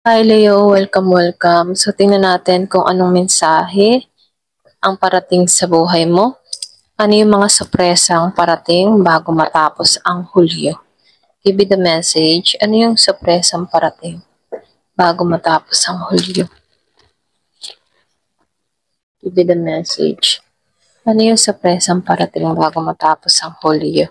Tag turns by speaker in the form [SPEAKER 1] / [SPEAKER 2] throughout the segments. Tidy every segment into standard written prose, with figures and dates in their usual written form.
[SPEAKER 1] Hi Leo, welcome. So tingnan natin kung anong mensahe ang parating sa buhay mo. Ano yung mga sorpresang parating bago matapos ang Hulyo? Give me the message. Ano yung sorpresang parating bago matapos ang Hulyo? Give me the message. Ano yung sorpresang parating bago matapos ang Hulyo?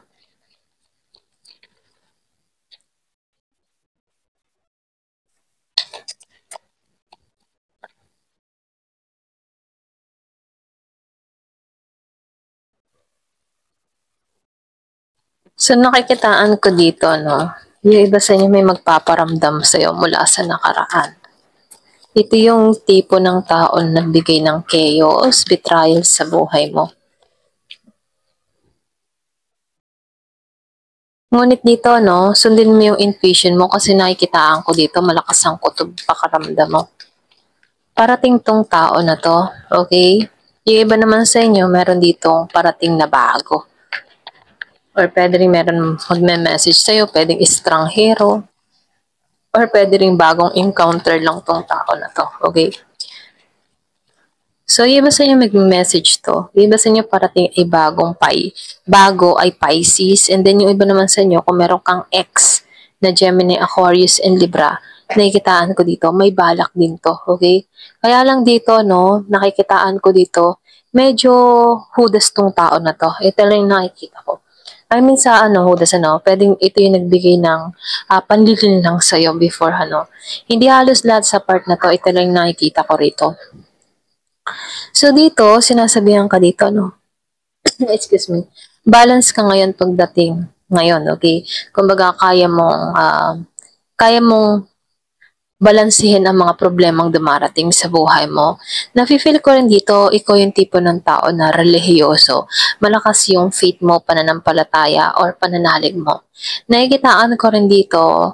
[SPEAKER 1] So nakikitaan ko dito, no? Yung iba sa inyo may magpaparamdam sa'yo mula sa nakaraan. Ito yung tipo ng tao na nagbigay ng chaos, betrayal sa buhay mo. Ngunit dito, no, sundin mo yung intuition mo kasi nakikitaan ko dito, malakas ang kutob pakaramdam mo. Parating tong tao na to, okay? Yung iba naman sa inyo, meron ditong parating na bago. Or pwede rin meron magme-message sa'yo, pwedeng estranghero. Or pwede rin bagong encounter lang tong tao na to, okay? So, yung iba sa inyo mag-message to. Yung iba sa inyo parating ay bago ay Pisces. And then yung iba naman sa inyo, kung meron kang ex na Gemini, Aquarius, and Libra, nakikitaan ko dito, may balak din to, okay? Kaya lang dito, no, nakikitaan ko dito, medyo hudas tong tao na to. Ito lang yung nakikita ko. I mean sa hudas pwedeng ito yung nagbigay ng panlilin lang sa'yo before Hindi halos lahat sa part na to, ito lang yung nakikita ko rito. So dito, sinasabihan ka dito, excuse me, balance ka ngayon pagdating ngayon, okay? Kumbaga, kaya mong balansehin ang mga problemang dumarating sa buhay mo. Nafe-feel ko rin dito, ikaw yung tipo ng tao na relihiyoso. Malakas yung faith mo, pananampalataya, or pananalig mo. Nakikitaan ko rin dito,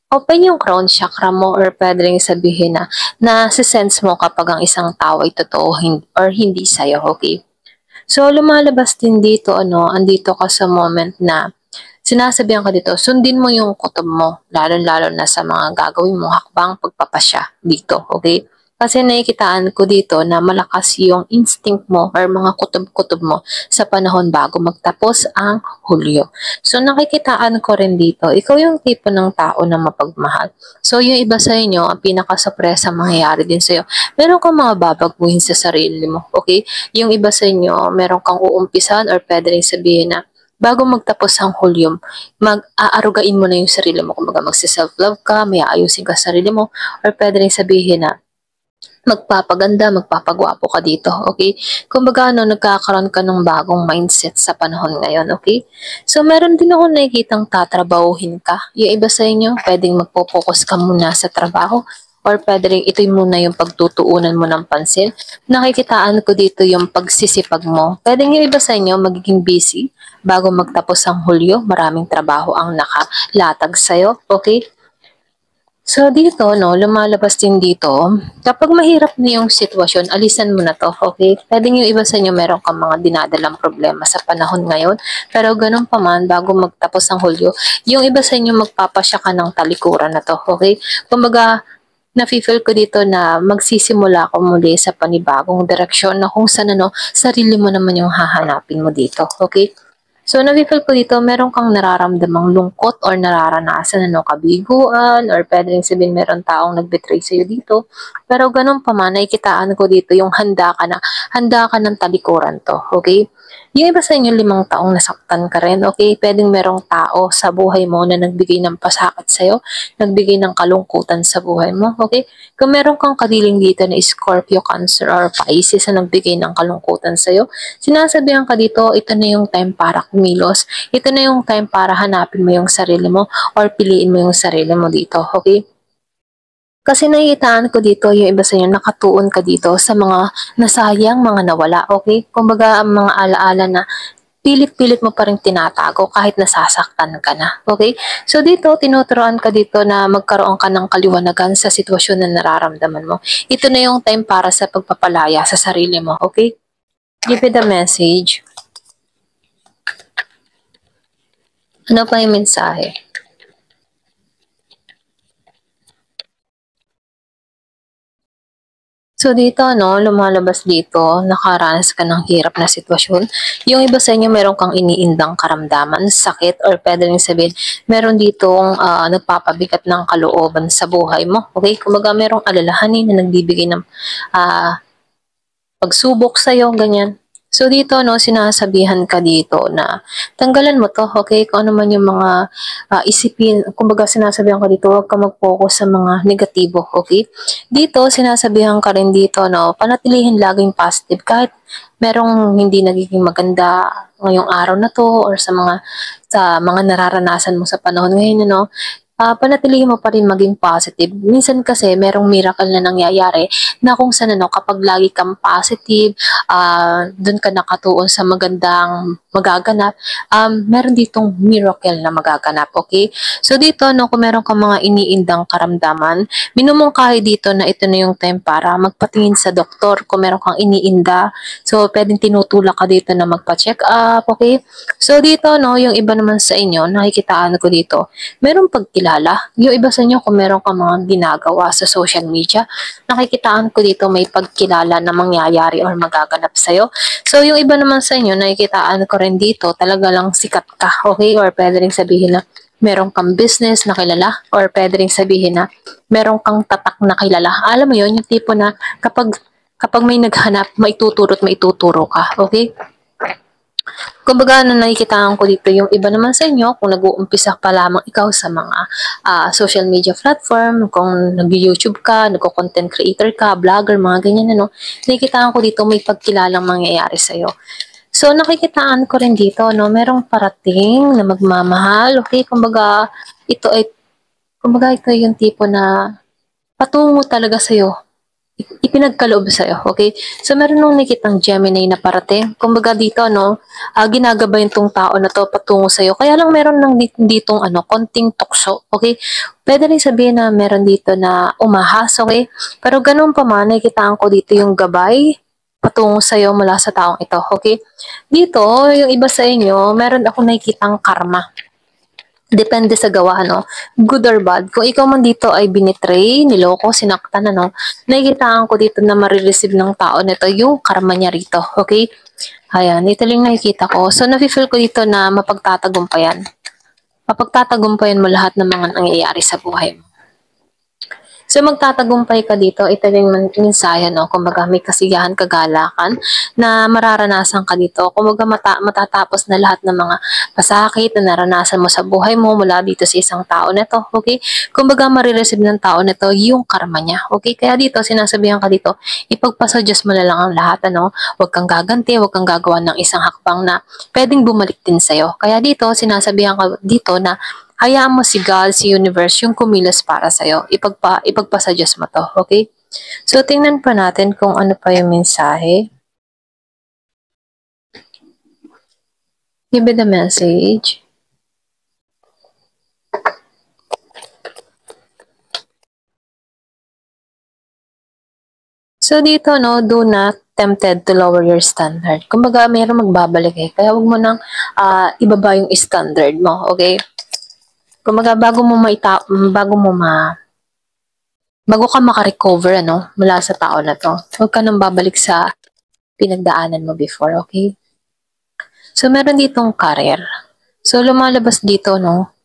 [SPEAKER 1] open yung crown chakra mo or pwede rin sabihin na sense mo kapag ang isang tao ay totoo or hindi sa'yo, okay? So, lumalabas din dito, andito ka sa moment na sinasabihan ka dito, sundin mo yung kutob mo, lalo-lalo na sa mga gagawin mong hakbang pagpapasya dito, okay? Kasi nakikitaan ko dito na malakas yung instinct mo or mga kutob-kutob mo sa panahon bago magtapos ang Hulyo. So nakikitaan ko rin dito, ikaw yung tipo ng tao na mapagmahal. So yung iba sa inyo, ang pinaka-sorpresa mangyayari din sa'yo, meron kang mga babaguhin sa sarili mo, okay? Yung iba sa inyo, meron kang uumpisan or pwede rin sabihin na bago magtapos ang Hulyo, mag-aarugain mo na yung sarili mo. Kumbaga, magsi-self-love ka, may aayusin ka sa sarili mo, or pwede rin sabihin na magpapaganda, magpapagwapo ka dito, okay? Kumbaga, nagkakaroon ka ng bagong mindset sa panahon ngayon, okay? So, meron din ako nakikitang tatrabahuhin ka. Yung iba sa inyo, pwedeng magpo-focus ka muna sa trabaho or pwede rin ito muna yung pagtutuunan mo ng pansin. Nakikitaan ko dito yung pagsisipag mo. Pwedeng yung iba sa inyo magiging busy bago magtapos ang Hulyo. Maraming trabaho ang nakalatag sa'yo, okay? So dito, lumalabas din dito, kapag mahirap na yung sitwasyon, alisan mo na to, okay? Pwedeng yung iba sa inyo meron kang mga dinadalang problema sa panahon ngayon, pero ganun pa man, bago magtapos ang Hulyo, yung iba sa inyo magpapasya ka ng talikuran na to, okay? Kumbaga, nafe-feel ko dito na magsisimula ako muli sa panibagong direksyon na kung saan sarili mo naman yung hahanapin mo dito, okay? So, nafe-feel ko dito, meron kang nararamdamang lungkot or nararanasan kabiguan or pwede rin sabihin meron taong nag-betray sa'yo dito. Pero ganun pa man, nakikitaan ko dito yung handa ka ng talikuran to, okay? Yung iba sa inyo 5 taong nasaktan ka rin, okay? Pwedeng merong tao sa buhay mo na nagbigay ng pasakit sa'yo, nagbigay ng kalungkutan sa buhay mo, okay? Kung meron kang kadiling dito na Scorpio, Cancer, or Pisces na nagbigay ng kalungkutan sa'yo, sinasabihan ka dito, ito na yung time para kumilos. Ito na yung time para hanapin mo yung sarili mo or piliin mo yung sarili mo dito, okay? Kasi nakikitaan ko dito, yung iba sa inyo, nakatuon ka dito sa mga nasayang, mga nawala, okay? Kumbaga, ang mga alaala na pilit-pilit mo pa rin tinatago kahit nasasaktan ka na, okay? So dito, tinuturoan ka dito na magkaroon ka ng kaliwanagan sa sitwasyon na nararamdaman mo. Ito na yung time para sa pagpapalaya sa sarili mo, okay? Give me the message. Ano pa yung mensahe? So dito, no, lumalabas dito, nakaranas ka ng hirap na sitwasyon. Yung iba sa inyo, meron kang iniindang karamdaman, sakit, or pwede rin sabihin, meron ditong nagpapabigat ng kalooban sa buhay mo. Okay? Kumbaga, merong alalahanin na nagbibigay ng ah, pagsubok sa'yo, ganyan. So dito, no, sinasabihan ka dito na tanggalan mo to, okay? Kung ano man yung mga isipin, kumbaga sinasabihan ka dito, huwag ka mag-focus sa mga negatibo, okay? Dito, sinasabihan ka rin dito, no, panatilihin laging positive kahit merong hindi nagiging maganda ngayong araw na to or sa mga nararanasan mo sa panahon ngayon, no? Panatilihin mo pa rin maging positive. Minsan kasi merong miracle na nangyayari na kung saan ano, kapag lagi kang positive, doon ka nakatuon sa magandang magaganap, meron ditong miracle na magaganap, okay? So dito, no, kung meron kang mga iniindang karamdaman, minumungkahi dito na ito na yung time para magpatingin sa doktor kung meron kang iniinda. So, pwedeng tinutulak ka dito na magpa-check up, okay? So dito, no, yung iba naman sa inyo, nakikitaan ko dito, merong pagkilala. Yung iba sa inyo, kung meron kang mga ginagawa sa social media, nakikitaan ko dito may pagkilala na mangyayari or magaganap sa'yo. So, yung iba naman sa inyo, nakikitaan ko rin dito, talaga lang sikat ka, okay? Or pwede rin sabihin na meron kang business na kilala or pwede rin sabihin na meron kang tatak na kilala. Alam mo yun, yung tipo na kapag may naghanap, maituturo ka, okay? Kumbaga, nakikitaan ko dito yung iba naman sa inyo, kung nag-uumpisa pa lamang ikaw sa mga social media platform, kung nag-YouTube ka, nagko-content creator ka, vlogger, mga ganyan, ano, nakikitaan ko dito may pagkilalang mangyayari sa'yo. So, nakikitaan ko rin dito, no, merong parating na magmamahal, okay? Kumbaga, ito yung tipo na patungo talaga sa'yo, ipinagkaloob sa'yo, okay? So, meron nung nakitang Gemini na parating. Kumbaga dito, no, ginagabayan tong tao na to patungo sa'yo. Kaya lang meron lang ditong, konting tukso, okay? Pwede rin sabihin na meron dito na umahas, okay? Pero ganun pa man, nakikitaan ko dito yung gabay patungo sa'yo mula sa taong ito, okay? Dito, yung iba sa inyo, meron ako nakikitang karma. Depende sa gawa, no? Good or bad. Kung ikaw man dito ay binitray, niloko, sinaktan, ano, nakikitaan ko dito na marireceive ng tao nito yung karma niya rito. Okay? Ayan, ito lang nakikita ko. So, nafe-feel ko dito na mapagtatagumpayan. Mapagtatagumpayan mo lahat ng mga nangyayari sa buhay mo. So, magtatagumpay ka dito, ito yung mensahe, no? Kumbaga, may kasiyahan, kagalakan na mararanasan ka dito. Kumbaga, matatapos na lahat ng mga pasakit na naranasan mo sa buhay mo mula dito sa isang tao na to, okay? Kumbaga, marireceive ng tao na to yung karma niya, okay? Kaya dito, sinasabihan ka dito, ipagpasa Diyos mo na lang ang lahat, ano? Huwag kang gaganti, huwag kang gagawa ng isang hakbang na pwedeng bumalik din sa'yo. Kaya dito, sinasabihan ka dito na hayaan mo si God, si universe, yung kumilos para sa'yo. Ipagpasa Diyos mo to, okay? So, tingnan pa natin kung ano pa yung mensahe. Give me the message. So, dito, no, do not tempted to lower your standard. Kumbaga, mayroong magbabalik eh. Kaya huwag mo nang ibaba yung standard mo, okay? Kumbaga, bago ka makarecover, ano, mula sa tao na to, huwag ka nang babalik sa pinagdaanan mo before, okay? So, meron ditong career. So, lumalabas dito, no?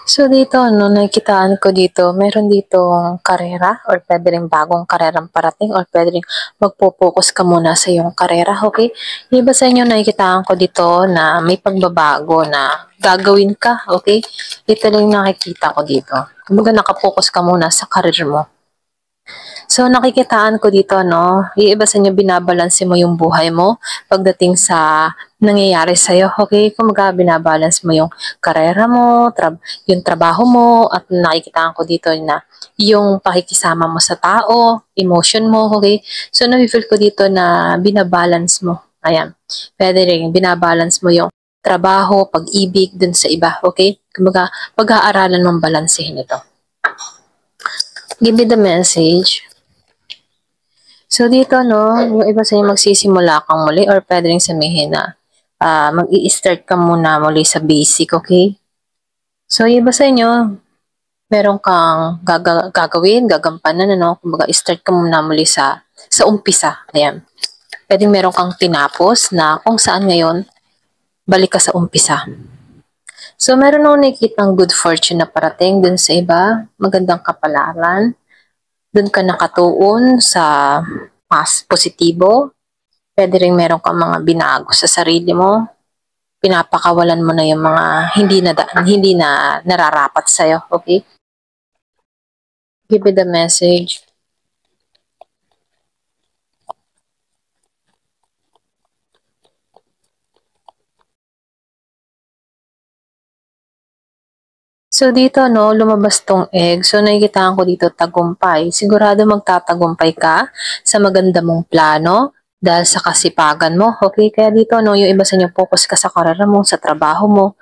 [SPEAKER 1] So, dito, no, nakikitaan ko dito, meron ditong karera or pwede rin bagong karerang parating or pwede rin magpo-focus ka muna sa iyong karera, okay? Yung iba sa inyo, nakikitaan ko dito na may pagbabago na gagawin ka, okay? Ito lang yung nakikita ko dito. Kumbaga, nakapokus ka muna sa karir mo. So, nakikitaan ko dito, no, yung iba sa inyo, binabalanse mo yung buhay mo pagdating sa nangyayari sa'yo, okay? Kung binabalance mo yung karera mo, yung trabaho mo, at nakikitaan ko dito na yung pakikisama mo sa tao, emotion mo, okay? So, nafe-feel ko dito na binabalance mo. Ayan. Pwede rin, binabalance mo yung trabaho, pag-ibig dun sa iba, okay? Kumbaga, pag-aaralan mong balansehin ito. Give me the message. So, dito, no, yung iba sa inyo magsisimula kang muli or pwede rin sabihin na mag-i-start ka muna muli sa basic, okay? So, yung iba sa inyo, meron kang gagampanan, ano, kumbaga start ka muna muli sa umpisa. Ayan. Pwedeng meron kang tinapos na kung saan ngayon, balik ka sa umpisa. So, meron akong nakikitang good fortune na parating dun sa iba, magandang kapalaran, dun ka nakatuon sa mas positibo, pwede rin meron kang mga binago sa sarili mo, pinapakawalan mo na yung mga hindi na nararapat sa'yo, okay? Give me the message. So dito, no, lumabas tong egg. So nakikitaan ko dito tagumpay. Sigurado magtatagumpay ka sa maganda mong plano dahil sa kasipagan mo. Okay, kaya dito, no, yung iba sa inyo, focus ka sa karera mo, sa trabaho mo.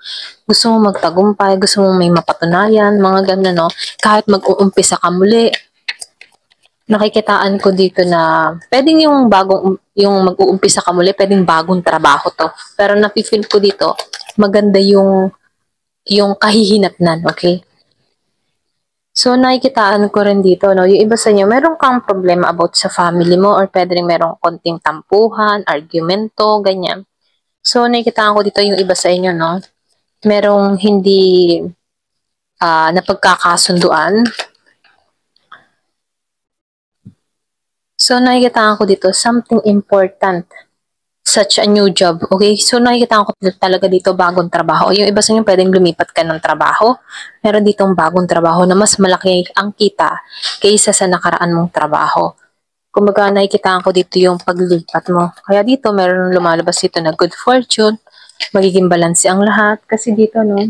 [SPEAKER 1] Gusto mo magtagumpay, gusto mo may mapatunayan, mga ganun, no. Kahit mag-uumpisa ka muli, nakikitaan ko dito na pwedeng yung mag-uumpisa ka muli, pwedeng bagong trabaho to. Pero nafe-feel ko dito, maganda yung kahihinatnan, okay? So, nakikitaan ko rin dito, no, yung iba sa inyo, meron kang problema about sa family mo or pwede rin merong konting tampuhan, argumento, ganyan. So, nakikitaan ko dito yung iba sa inyo, no, merong hindi napagkakasunduan. So, nakikitaan ko dito something important, such a new job, okay? So, nakikita ko talaga dito bagong trabaho. Yung iba sa inyo, pwedeng lumipat ka ng trabaho. Meron ditong bagong trabaho na mas malaki ang kita kaysa sa nakaraan mong trabaho. Kumbaga, nakikita ko dito yung paglipat mo. Kaya dito, meron lumalabas dito na good fortune, magiging balanse ang lahat. Kasi dito, no,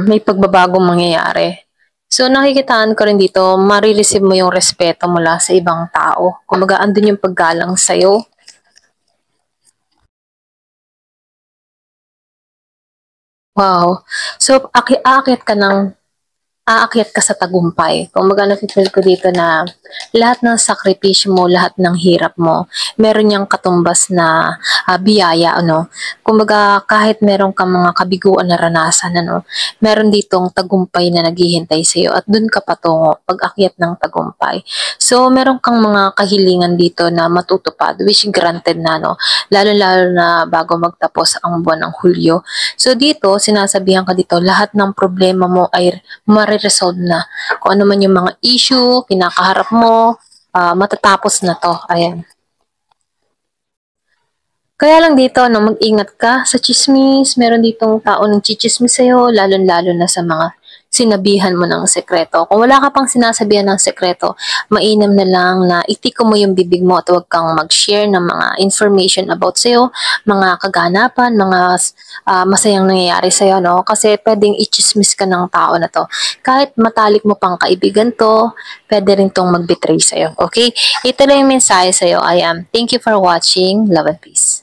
[SPEAKER 1] may pagbabagong mangyayari. So, nakikitaan ko rin dito, marireceive mo yung respeto mula sa ibang tao. Kumbaga, andun yung paggalang sa'yo. Wow. So, aakyat ka sa tagumpay. Kumbaga, nafe-feel ko dito na lahat ng sakripisyo mo, lahat ng hirap mo, meron niyang katumbas na biyaya, ano. Kumbaga, kahit meron kang mga kabiguan na ranasan, ano, meron ditong tagumpay na naghihintay sa iyo at dun ka patungo pag-akyat ng tagumpay. So, meron kang mga kahilingan dito na matutupad, which granted na, no, lalo-lalo na bago magtapos ang buwan ng Hulyo. So, dito, sinasabihan ka dito, lahat ng problema mo ay mariresolve na. Kung ano man yung mga issue, kinakaharap mo, matatapos na to. Ayan. Kaya lang dito, no, mag-ingat ka sa chismis. Meron ditong tao ng chichismis sa'yo, lalo-lalo na sa mga sinabihan mo ng sekreto. Kung wala ka pang sinasabihan ng sekreto, mainam na lang na itiko mo yung bibig mo at huwag kang mag-share ng mga information about sa'yo, mga kaganapan, mga masayang nangyayari sa'yo, no? Kasi pwedeng i-chismis ka ng tao na to. Kahit matalik mo pang kaibigan to, pwede rin tong mag-betray sa'yo, okay? Ito lang yung mensahe sa'yo. Thank you for watching. Love and peace.